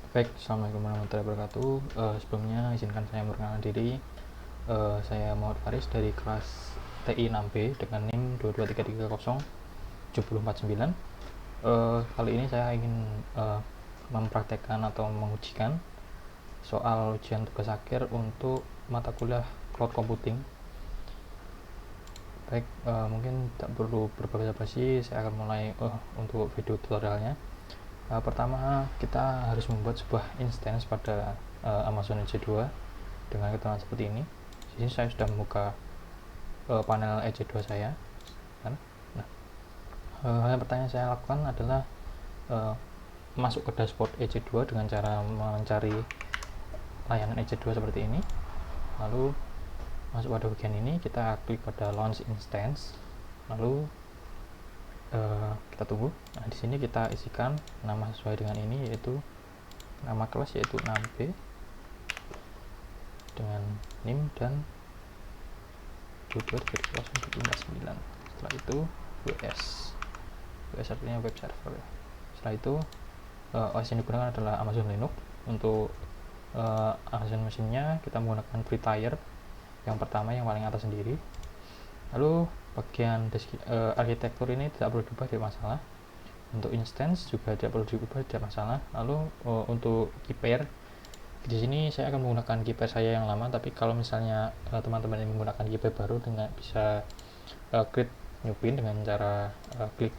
Baik, assalamualaikum warahmatullahi wabarakatuh. Sebelumnya izinkan saya memperkenalkan diri. Saya Muhammad Faris dari kelas TI 6B dengan NIM 223307049. Kali ini saya ingin mempraktekkan atau mengujikan soal ujian tugas akhir untuk mata kuliah cloud computing. Baik, mungkin tak perlu berbahasa-basi, saya akan mulai untuk video tutorialnya. Pertama, kita harus membuat sebuah instance pada Amazon EC2 dengan keterangan seperti ini. Di sini saya sudah membuka panel EC2 saya. Nah, hal yang pertama yang saya lakukan adalah masuk ke dashboard EC2 dengan cara mencari layanan EC2 seperti ini. Lalu masuk pada bagian ini, kita klik pada launch instance. Lalu kita tunggu. Nah, di sini kita isikan nama sesuai dengan ini, yaitu nama kelas yaitu 6B dengan NIM dan 2233049. Setelah itu WS artinya web server. Setelah itu OS yang digunakan adalah Amazon Linux. Untuk Amazon mesinnya kita menggunakan free tier yang pertama, yang paling atas sendiri. Lalu bagian arsitektur ini tidak perlu diubah, tidak masalah. Untuk instance juga tidak perlu diubah, tidak masalah. Lalu untuk key pair, di sini saya akan menggunakan key pair saya yang lama, tapi kalau misalnya teman-teman yang menggunakan key pair baru, dengan bisa create new pin dengan cara klik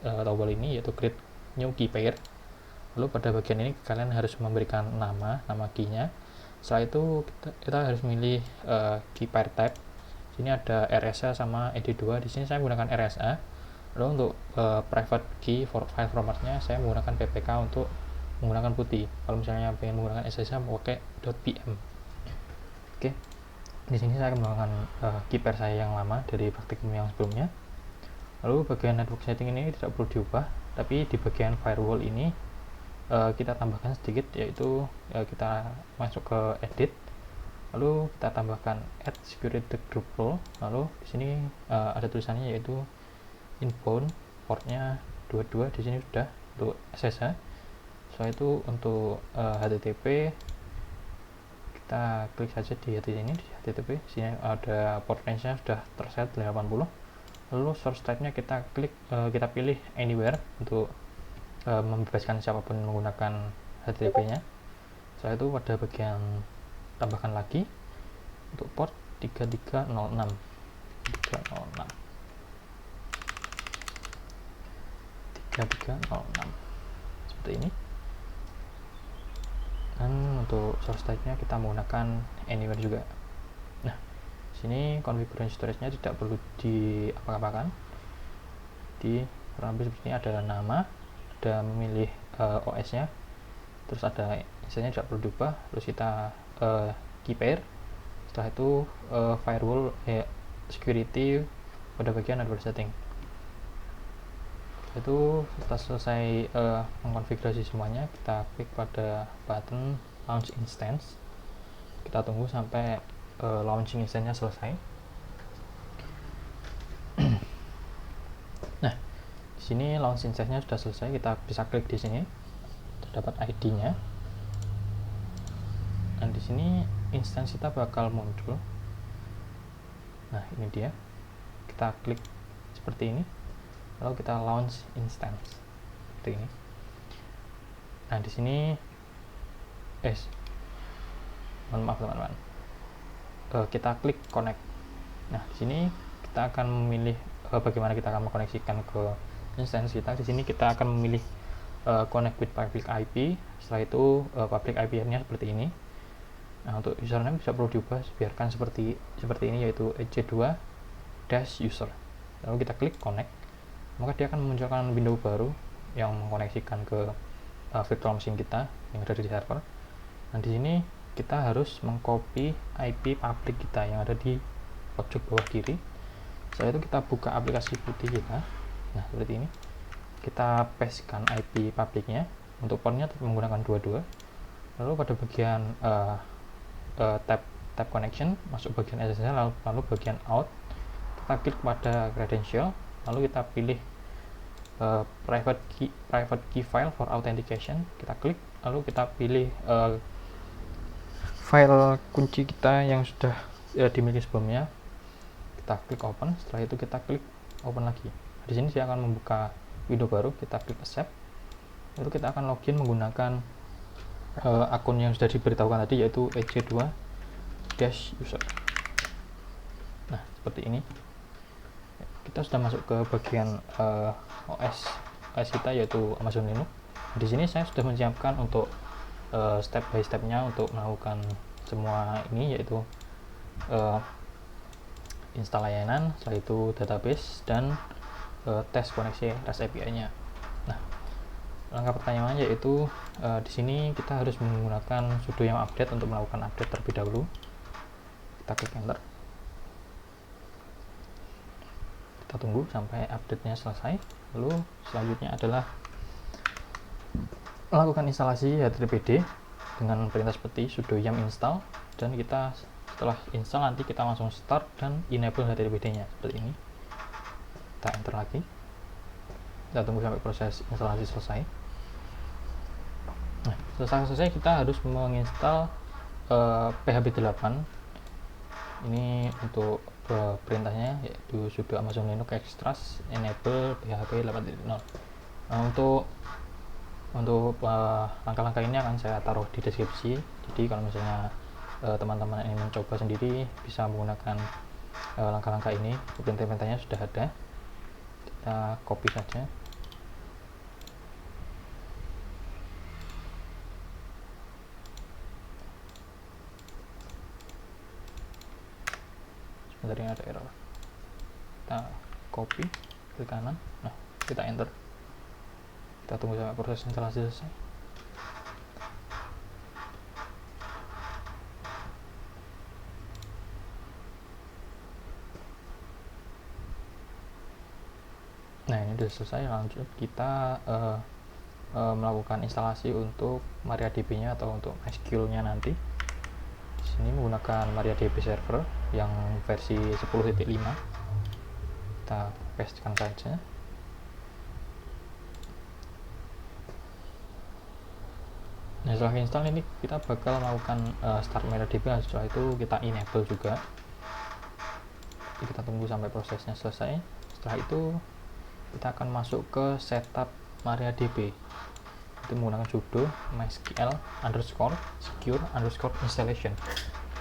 tombol ini, yaitu create new key pair. Lalu pada bagian ini kalian harus memberikan nama key-nya. Setelah itu kita harus memilih key pair type. Sini ada RSA sama ED2. Di sini saya menggunakan RSA. Lalu untuk private key file formatnya saya menggunakan PPK untuk menggunakan putih. Kalau misalnya pengen menggunakan SSH pakai .pm. Oke. Di sini saya akan menggunakan key pair saya yang lama dari praktikum yang sebelumnya. Lalu bagian network setting ini tidak perlu diubah, tapi di bagian firewall ini kita tambahkan sedikit, yaitu kita masuk ke edit. Lalu kita tambahkan add security group role. Lalu di sini ada tulisannya yaitu inbound, portnya 22. Di sini sudah untuk SSH. Setelah itu untuk HTTP kita klik saja di sini di HTTP. Di sini ada port range-nya sudah terset 80. Lalu source type-nya kita klik, kita pilih anywhere untuk membebaskan siapapun menggunakan HTTP-nya. Setelah itu pada bagian tambahkan lagi untuk port 3306 seperti ini. Dan untuk source type-nya kita menggunakan anywhere juga. Nah, sini configuration storage-nya tidak perlu diapa-apakan. Di kurang lebih seperti ini, ada nama, ada memilih OS-nya, terus ada misalnya tidak perlu diubah. Terus kita key pair. Setelah itu firewall security pada bagian network setting. Itu setelah selesai mengkonfigurasi semuanya, kita klik pada button launch instance. Kita tunggu sampai launching instance-nya selesai. Nah, di sini launch instance-nya sudah selesai. Kita bisa klik di sini, terdapat ID-nya. Dan di sini instance kita bakal muncul. Nah, ini dia. Kita klik seperti ini. Lalu kita launch instance seperti ini. Nah, di sini mohon maaf teman-teman. Kita klik connect. Nah, di sini kita akan memilih bagaimana kita akan mengkoneksikan ke instance kita. Di sini kita akan memilih connect with public IP. Setelah itu public IP-nya seperti ini. Nah, untuk username bisa perlu diubah, biarkan seperti ini, yaitu EC2-user. Lalu kita klik connect, maka dia akan memunculkan window baru yang mengkoneksikan ke virtual machine kita yang ada di server. Nah, di sini kita harus mengcopy IP public kita yang ada di pojok bawah kiri. Setelah itu kita buka aplikasi putih kita. Nah, seperti ini. Kita pastekan IP publicnya. Untuk portnya tetap menggunakan 22. Lalu pada bagian tab connection, masuk bagian SSL, lalu bagian out, kita klik pada credential, lalu kita pilih private key file for authentication. Kita klik, lalu kita pilih file kunci kita yang sudah dimiliki sebelumnya. Kita klik open. Setelah itu kita klik open lagi. Di sini dia akan membuka window baru. Kita klik accept. Lalu kita akan login menggunakan akun yang sudah diberitahukan tadi, yaitu ej2-user. Nah, seperti ini. Kita sudah masuk ke bagian OS kita, yaitu Amazon Linux. Di sini saya sudah menyiapkan untuk step by stepnya untuk melakukan semua ini, yaitu install layanan, setelah itu database, dan tes koneksi REST API-nya. Nah, langkah pertamanya yaitu di sini kita harus menggunakan sudo yum update untuk melakukan update terlebih dahulu. Kita klik enter. Kita tunggu sampai update-nya selesai. Lalu selanjutnya adalah melakukan instalasi HTTPD dengan perintah seperti sudo yum install, dan kita setelah install nanti kita langsung start dan enable HTTPD-nya seperti ini. Kita enter lagi. Kita tunggu sampai proses instalasi selesai. Nah, selesai kita harus menginstal PHP 8. Ini untuk perintahnya yaitu sudo Amazon Linux extras enable PHP 8.0. Nah, untuk langkah-langkah ini akan saya taruh di deskripsi. Jadi kalau misalnya teman-teman ingin mencoba sendiri bisa menggunakan langkah-langkah ini. Perintah-perintahnya sudah ada. Kita copy saja. Sebentar, ini ada error. Kita copy ke kanan. Nah, kita enter. Kita tunggu sampai proses instalasi selesai. Nah, ini sudah selesai. Lanjut kita melakukan instalasi untuk MariaDB-nya atau untuk MySQL-nya nanti. Di sini menggunakan MariaDB server yang versi 10.5. Kita pastekan saja. Nah, setelah install ini kita bakal melakukan start MariaDB. Setelah itu kita enable juga. Jadi kita tunggu sampai prosesnya selesai. Setelah itu kita akan masuk ke setup MariaDB. Itu menggunakan sudo mysql_secure_installation.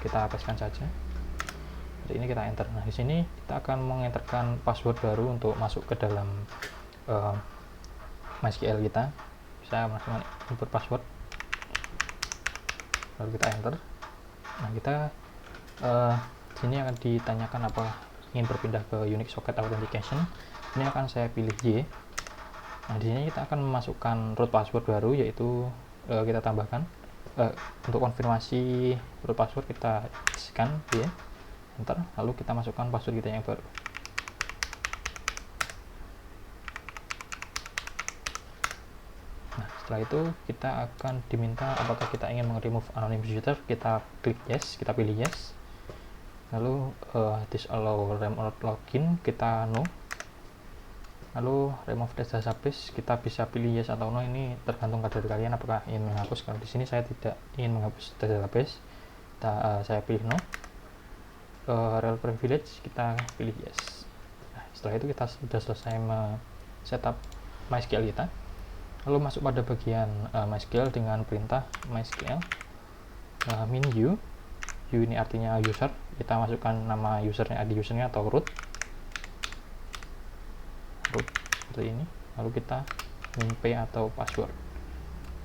Kita pastekan saja. Jadi ini kita enter. Nah, di sini kita akan mengenterkan password baru untuk masuk ke dalam MySQL kita. Bisa melakukan input password. Lalu kita enter. Nah, kita sini akan ditanyakan apa ingin berpindah ke Unique Socket Authentication. Ini akan saya pilih Y. Nah, di sini kita akan memasukkan root password baru, yaitu kita tambahkan untuk konfirmasi root password kita scan Y, enter, lalu kita masukkan password kita yang baru. Nah, setelah itu kita akan diminta apakah kita ingin remove anonymous user. Kita klik yes, kita pilih yes. Lalu disallow remote login kita no. Lalu remove database kita bisa pilih yes atau no. Ini tergantung dari kalian apakah ingin menghapus. Kalau di sini saya tidak ingin menghapus database, saya pilih no. Rel privilege kita pilih yes. Nah, setelah itu kita sudah selesai setup MySQL kita. Lalu masuk pada bagian MySQL dengan perintah MySQL min u. U ini artinya user. Kita masukkan nama usernya, ID usernya atau root seperti ini. Lalu kita min p atau password.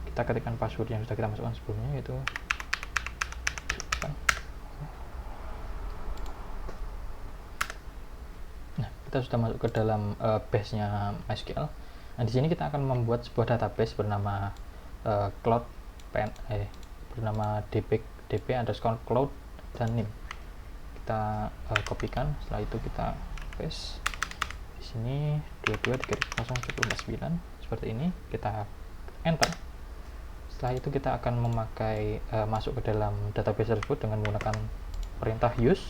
Kita ketikkan password yang sudah kita masukkan sebelumnya, yaitu nah, kita sudah masuk ke dalam base-nya MySQL. Nah, di sini kita akan membuat sebuah database bernama bernama db_cloud dan name. Kita kopikan, setelah itu kita paste di sini 22/0/1049 seperti ini. Kita enter. Setelah itu kita akan memakai masuk ke dalam database tersebut dengan menggunakan perintah use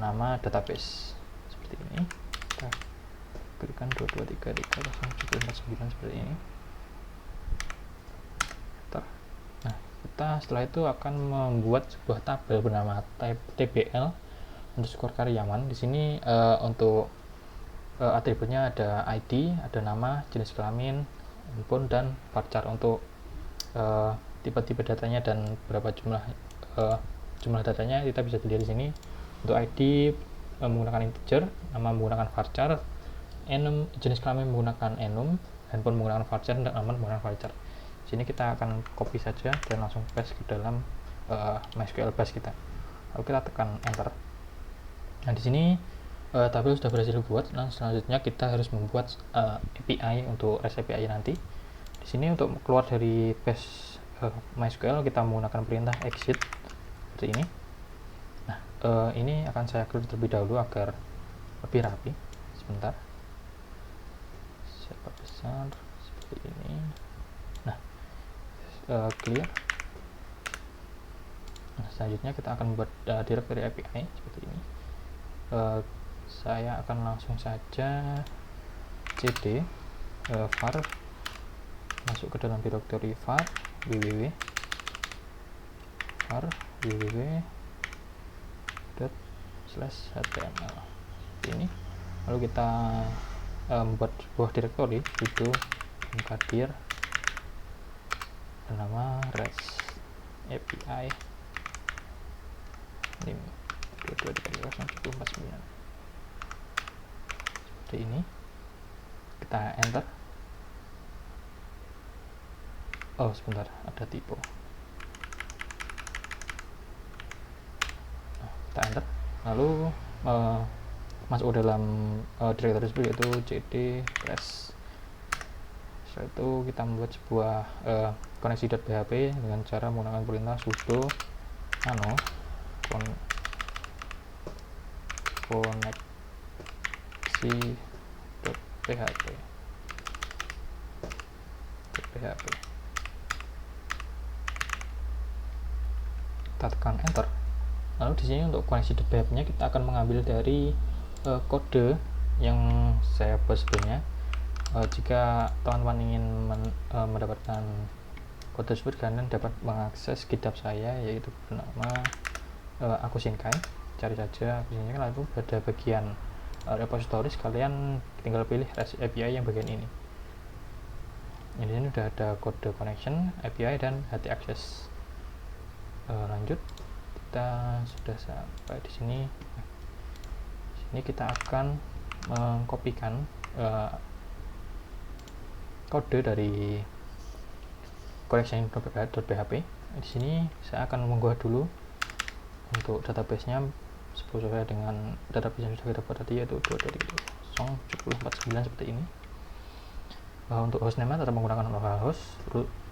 nama database seperti ini. Kita berikan 223.3.0.749 seperti ini. Nah, kita setelah itu akan membuat sebuah tabel bernama tbl underscore karyawan. Di sini untuk atributnya ada ID, ada nama, jenis kelamin, handphone, dan varchar untuk tipe-tipe datanya dan berapa jumlah datanya kita bisa dilihat di sini. Untuk ID menggunakan integer, nama menggunakan varchar, enum jenis kelamin menggunakan enum, handphone menggunakan varchar, dan alamat menggunakan varchar. Sini kita akan copy saja dan langsung paste ke dalam MySQL base kita. Lalu kita tekan enter. Nah, di sini tabel sudah berhasil dibuat. Nah, selanjutnya kita harus membuat API untuk REST API nanti. Di sini untuk keluar dari base MySQL kita menggunakan perintah exit seperti ini. Nah, ini akan saya clear terlebih dahulu agar lebih rapi. Sebentar. Saya besar seperti ini. Nah, clear. Nah, selanjutnya kita akan membuat directory API seperti ini. Saya akan langsung saja cd var masuk ke dalam directory var www /html ini. Lalu kita membuat sebuah directory sudo mkdir bernama REST API nim 223.0.749 seperti ini. Kita enter. Oh, sebentar, ada typo. Nah, kita enter. Lalu masuk ke dalam directory tersebut yaitu cd res. Setelah itu kita membuat sebuah koneksi.php dengan cara menggunakan perintah sudo nano koneksi.php. Kita tekan enter. Lalu di sini untuk koneksi.php-nya kita akan mengambil dari kode yang saya buat sebelumnya. Jika teman-teman ingin mendapatkan kode tersebut, kalian dapat mengakses GitHub saya yaitu bernama Akusinkai. Cari saja Akusinkai, lalu pada bagian repositories kalian tinggal pilih REST API yang bagian ini. Ini sini sudah ada kode connection, API, dan htaccess. Lanjut, kita sudah sampai di sini. Di sini kita akan mengkopikan kode dari connection.php. Di sini saya akan mengunggah dulu untuk database-nya sesuai dengan database yang sudah kita buat tadi yaitu 223.0.749 seperti ini. Untuk hostname tetap menggunakan localhost,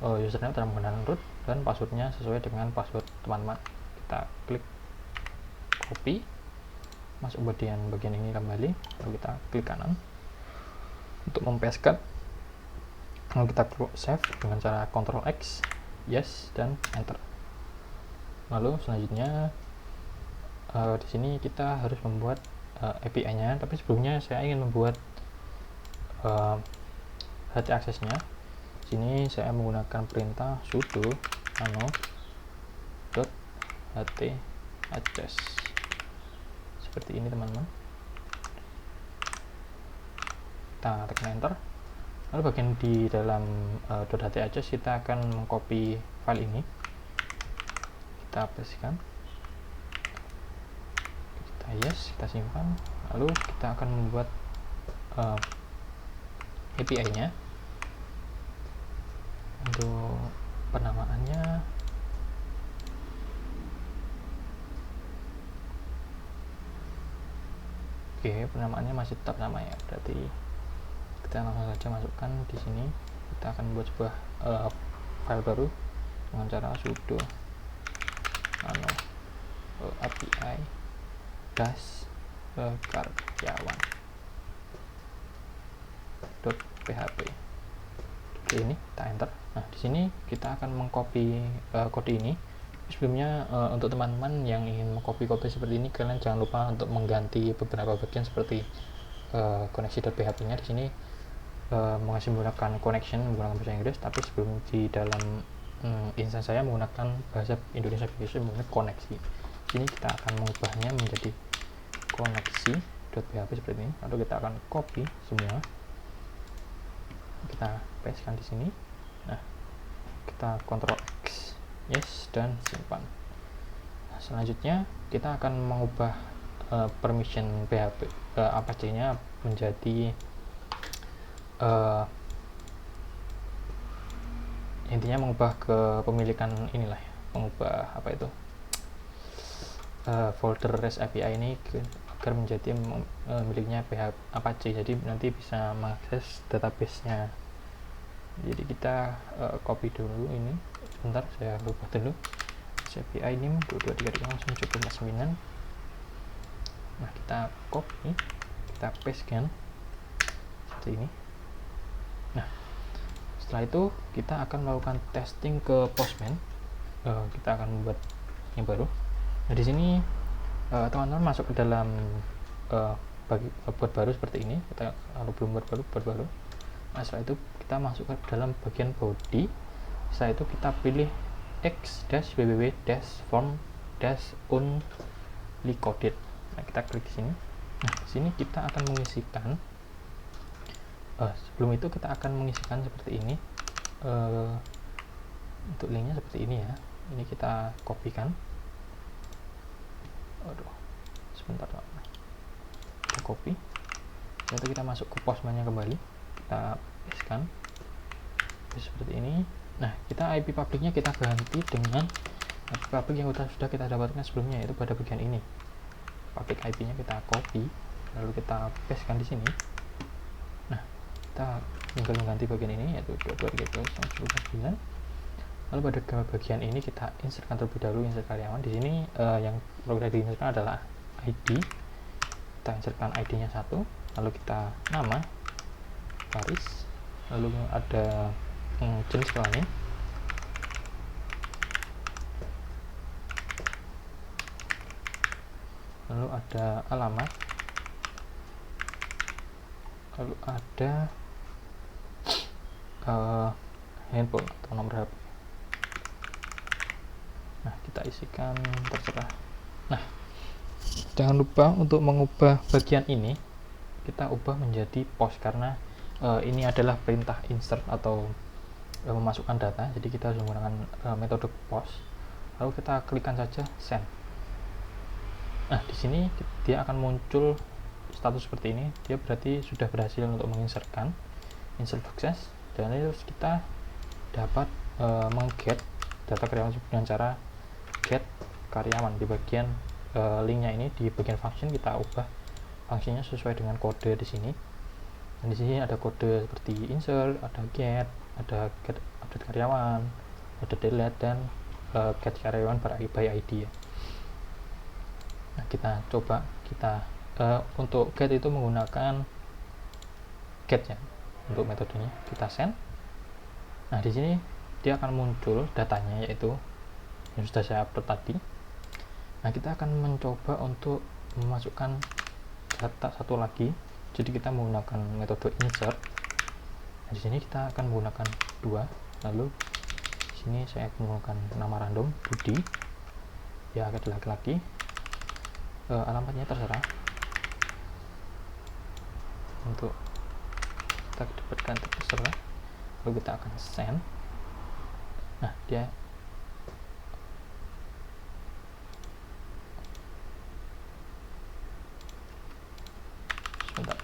username tetap menggunakan root, dan passwordnya sesuai dengan password teman-teman. Kita klik copy, masuk bagian ini kembali, lalu kita klik kanan untuk mempaskan. Lalu kita save dengan cara Ctrl X, yes, dan enter. Lalu selanjutnya di sini kita harus membuat API-nya, tapi sebelumnya saya ingin membuat htaccess-nya. Sini saya menggunakan perintah sudo nano.htaccess seperti ini, teman-teman. Kita tekan enter. Lalu bagian di dalam .htaccess kita akan mengcopy file ini, kita pastekan, kita yes, kita simpan. Lalu kita akan membuat API-nya. Untuk penamaannya penamaannya masih tetap sama ya, berarti kita langsung saja masukkan di sini. Kita akan membuat sebuah file baru dengan cara sudo nano API karyawan.php. Ini kita enter. Nah, di sini kita akan mengcopy kode ini. Sebelumnya untuk teman-teman yang ingin mengcopy seperti ini, kalian jangan lupa untuk mengganti beberapa bagian seperti koneksi.php-nya di sini masih menggunakan connection menggunakan bahasa Inggris, tapi sebelum di dalam instansi saya menggunakan bahasa Indonesia biasa menggunakan koneksi. Sini kita akan mengubahnya menjadi koneksi.php seperti ini. Lalu kita akan copy semua, kita pastekan di sini. Nah, kita Ctrl X, yes, dan simpan. Nah, selanjutnya kita akan mengubah permission PHP Apache-nya menjadi intinya mengubah kepemilikan inilah ya, mengubah apa itu folder REST API ini agar menjadi miliknya PHP Apache, jadi nanti bisa mengakses database-nya. Jadi kita copy dulu ini, sebentar saya ubah dulu API name 2233 9. Nah, kita copy, kita pastekan seperti ini. Nah, setelah itu kita akan melakukan testing ke Postman. Kita akan membuat yang baru. Nah, di sini teman-teman masuk ke dalam buat baru seperti ini. Kita kalau belum buat baru. Nah, setelah itu kita masuk ke dalam bagian body. Setelah itu kita pilih x-www-form-unlicoded. Nah, kita klik sini. Nah, di sini kita akan mengisikan sebelum itu kita akan mengisikan seperti ini. Untuk linknya seperti ini ya. Ini kita kopikan. Sebentar, kita copy. Setelah itu kita masuk ke Postman-nya kembali, kita pastekan seperti ini. Nah, kita IP public-nya kita ganti dengan IP public yang sudah kita dapatkan sebelumnya, yaitu pada bagian ini. Public IP-nya kita copy, lalu kita pastekan di sini. Nah, kita tinggal mengganti bagian ini, yaitu 2233 9. Lalu pada bagian ini kita insertkan terlebih dahulu, insert karyawan. Di sini yang perlu kita insertkan adalah ID. Kita insertkan ID-nya 1, lalu kita nama Paris, lalu ada jenis kelamin, lalu ada alamat, lalu ada handphone atau nomor HP. Nah, kita isikan terserah. Nah, jangan lupa untuk mengubah bagian ini, kita ubah menjadi post, karena ini adalah perintah insert atau memasukkan data, jadi kita harus menggunakan metode post. Lalu kita klikkan saja send. Nah, di sini dia akan muncul status seperti ini, dia berarti sudah berhasil untuk menginsertkan, insert sukses. Dan terus kita dapat mengget data karyawan dengan cara get karyawan. Di bagian linknya ini, di bagian function kita ubah fungsinya sesuai dengan kode di sini. Dan di sini ada kode seperti insert, ada get update karyawan, ada delete, dan get karyawan by ID ya. Nah, kita coba untuk get itu menggunakan get ya. Untuk metodenya kita send. Nah, di sini dia akan muncul datanya, yaitu yang sudah saya upload tadi. Nah, kita akan mencoba untuk memasukkan data satu lagi. Jadi kita menggunakan metode insert. Nah, di sini kita akan menggunakan 2. Lalu di sini saya akan menggunakan nama random Budi. Ya, adalah laki-laki. Alamatnya terserah. Untuk kita dapatkan terserah. Lalu kita akan send. Nah, dia sebentar.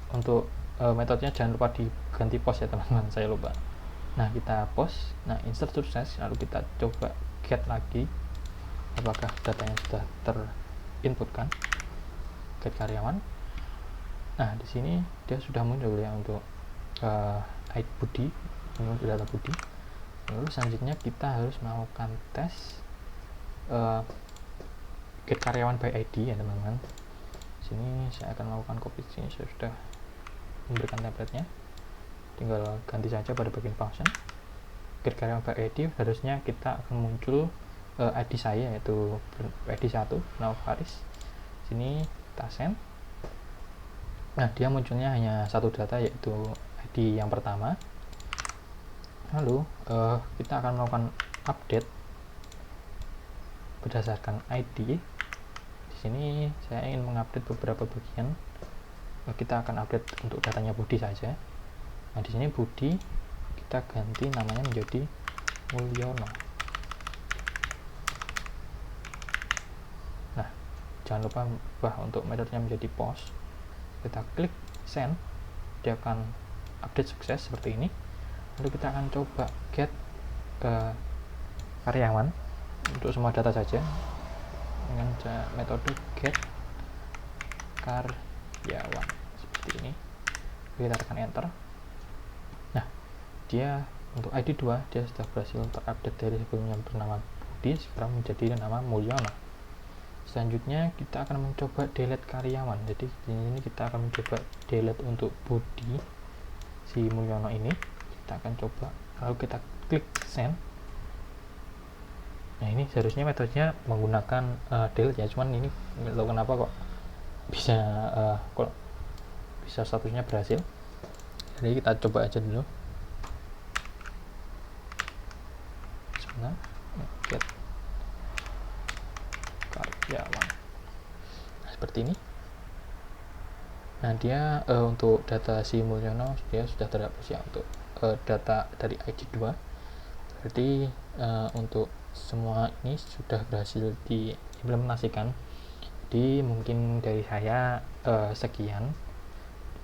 Untuk metodenya jangan lupa diganti post ya teman-teman, saya lupa. Nah, kita post. Nah, insert sukses. Lalu kita coba get lagi apakah datanya sudah terinputkan. Get karyawan. Nah, di sini dia sudah muncul ya untuk ID Budi, menurut data Budi. Lalu selanjutnya kita harus melakukan tes get karyawan by ID ya teman-teman. Sini saya akan melakukan copy. Sini saya sudah memberikan template-nya, tinggal ganti saja pada bagian function. Get karyawan by ID harusnya kita akan muncul ID saya, yaitu ID 1 nama Faris. Sini kita send. Nah, dia munculnya hanya satu data, yaitu ID yang pertama. Lalu kita akan melakukan update berdasarkan ID. Di sini saya ingin mengupdate beberapa bagian. Kita akan update untuk datanya Budi saja. Nah, di sini Budi kita ganti namanya menjadi Mulyono. Nah, jangan lupa ubah untuk metodenya menjadi post. Kita klik send, dia akan update sukses seperti ini. Lalu kita akan coba get karyawan untuk semua data saja dengan metode get karyawan seperti ini. Kita tekan enter. Nah, dia untuk ID 2 dia sudah berhasil terupdate dari sebelumnya bernama Budi sekarang menjadi nama Mulyono. Selanjutnya kita akan mencoba delete karyawan. Jadi di sini kita akan mencoba delete untuk Budi si Mulyono ini. Kita akan coba, lalu kita klik send. Nah, ini seharusnya metodenya menggunakan delete ya, cuman ini nggak tahu kenapa kok bisa statusnya berhasil. Jadi kita coba aja dulu. Sebentar, get karyawan. Nah, seperti ini. Nah, dia untuk data si Mulyono dia sudah terhapus ya untuk data dari ID 2. Berarti untuk semua ini sudah berhasil diimplementasikan. Jadi mungkin dari saya sekian.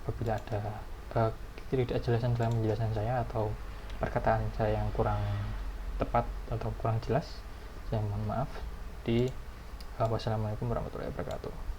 Apabila ada ketidakjelasan dalam penjelasan saya atau perkataan saya yang kurang tepat atau kurang jelas, saya mohon maaf. Wassalamualaikum warahmatullahi wabarakatuh.